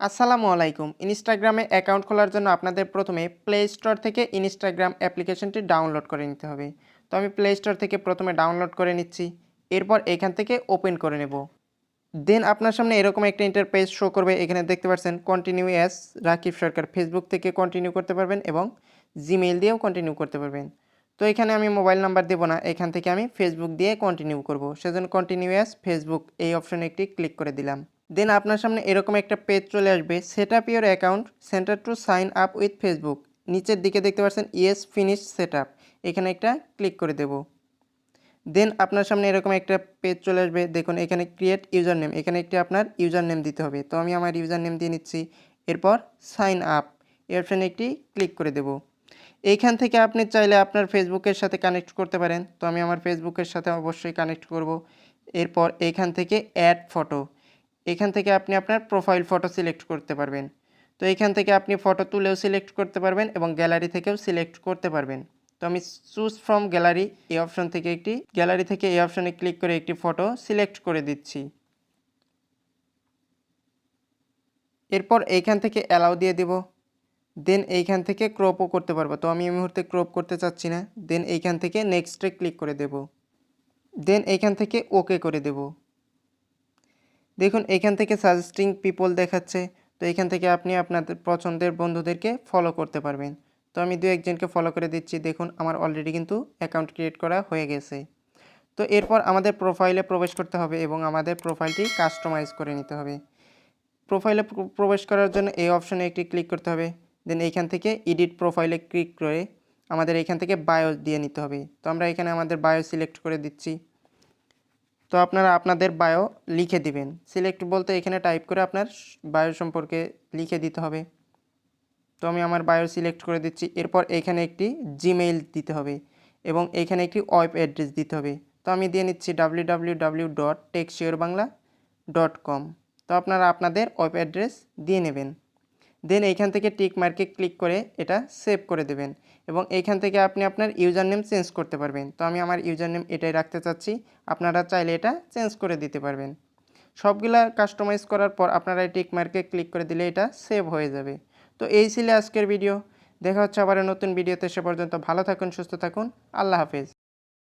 আসসালামু আলাইকুম। ইনস্টাগ্রামে অ্যাকাউন্ট খোলার জন্য আপনাদের প্রথমে প্লে স্টোর থেকে ইনস্টাগ্রাম অ্যাপ্লিকেশনটি ডাউনলোড করে নিতে হবে। তো আমি প্লে স্টোর থেকে প্রথমে ডাউনলোড করে নিচ্ছি, এরপর এখান থেকে ওপেন করে নেব। দেন আপনার সামনে এরকম একটা ইন্টারফেস শো করবে। এখানে দেখতে পাচ্ছেন কন্টিনিউ অ্যাজ রাকিব সরকার, ফেসবুক থেকে কন্টিনিউ করতে পারবেন এবং জিমেইল দিয়েও কন্টিনিউ করতে পারবেন। তো এখানে আমি মোবাইল নাম্বার দেব না, এখান থেকে আমি ফেসবুক দিয়ে কন্টিনিউ করব। সেজন্য কন্টিনিউ অ্যাজ ফেসবুক এই অপশনে একটি ক্লিক করে দিলাম। দেন আপনার সামনে এরকম একটা পেজ চলে আসবে, set up your account centre to sign up with Facebook. নিচের দিকে দেখতে পাচ্ছেন ইয়েস ফিনিশ সেট আপ, এখানে একটা ক্লিক করে দেব। দেন আপনার সামনে এরকম একটা পেজ চলে আসবে। দেখুন এখানে ক্রিয়েট ইউজার নেম, এখানে একটি আপনার ইউজার নেম দিতে হবে। তো আমি আমার ইউজার নেম দিয়ে নিচ্ছি। এরপর সাইন আপ এই অপশানে একটি ক্লিক করে দেব। এইখান থেকে আপনি চাইলে আপনার ফেসবুকের সাথে কানেক্ট করতে পারেন। তো আমি আমার ফেসবুকের সাথে অবশ্যই কানেক্ট করব। এরপর এইখান থেকে অ্যাড ফটো, এখান থেকে আপনি আপনার প্রোফাইল ফটো সিলেক্ট করতে পারবেন। তো এইখান থেকে আপনি ফটো তুলেও সিলেক্ট করতে পারবেন এবং গ্যালারি থেকেও সিলেক্ট করতে পারবেন। তো আমি চুজ ফ্রম গ্যালারি এই অপশন থেকে গ্যালারি থেকে এই অপশনে ক্লিক করে একটি ফটো সিলেক্ট করে দিচ্ছি। এরপর এইখান থেকে অ্যালাউ দিয়ে দিব। দেন এইখান থেকে ক্রপও করতে পারবো। তো আমি এই মুহূর্তে ক্রপ করতে চাচ্ছি না। দেন এইখান থেকে নেক্সটে ক্লিক করে দেব। দেন এইখান থেকে ওকে করে দেব। দেখুন এখান থেকে সাজেস্টিং পিপল দেখাচ্ছে। তো এখান থেকে আপনি আপনাদের পছন্দের বন্ধুদেরকে ফলো করতে পারবেন। তো আমি দু একজনকে ফলো করে দিচ্ছি। দেখুন আমার অলরেডি কিন্তু অ্যাকাউন্ট ক্রিয়েট করা হয়ে গেছে। তো এরপর আমাদের প্রোফাইলে প্রবেশ করতে হবে এবং আমাদের প্রোফাইলটি কাস্টমাইজ করে নিতে হবে। প্রোফাইলে প্রবেশ করার জন্য এই অপশনে একটি ক্লিক করতে হবে। দেন এইখান থেকে এডিট প্রোফাইলে ক্লিক করে আমাদের এখান থেকে বায়ো দিয়ে নিতে হবে। তো আমরা এখানে আমাদের বায়ো সিলেক্ট করে দিচ্ছি। তো আপনারা আপনাদের বায়ো লিখে দিবেন। সিলেক্ট বলতে এখানে টাইপ করে আপনার বায়ো সম্পর্কে লিখে দিতে হবে। তো আমি আমার বায়ো সিলেক্ট করে দিচ্ছি। এরপর এখানে একটি জিমেইল দিতে হবে এবং এখানে একটি ওয়েব অ্যাড্রেস দিতে হবে। তো আমি দিয়ে নিচ্ছি www.টেক্সিওরবাংলা.com। তো আপনারা আপনাদের ওয়েব অ্যাড্রেস দিয়ে নেবেন। দেন এইখান থেকে টিক মার্কে ক্লিক করে এটা সেভ করে দেবেন এবং এইখান থেকে আপনি আপনার ইউজার নেম চেঞ্জ করতে পারবেন। তো আমি আমার ইউজার নেম এটাই রাখতে চাচ্ছি, আপনারা চাইলে এটা চেঞ্জ করে দিতে পারবেন। সবগুলা কাস্টমাইজ করার পর আপনারা এই টিক মার্কে ক্লিক করে দিলে এটা সেভ হয়ে যাবে। তো এই ছিল আজকের ভিডিও। দেখা হচ্ছে আবার নতুন ভিডিওতে। সে পর্যন্ত ভালো থাকুন, সুস্থ থাকুন। আল্লাহ হাফেজ।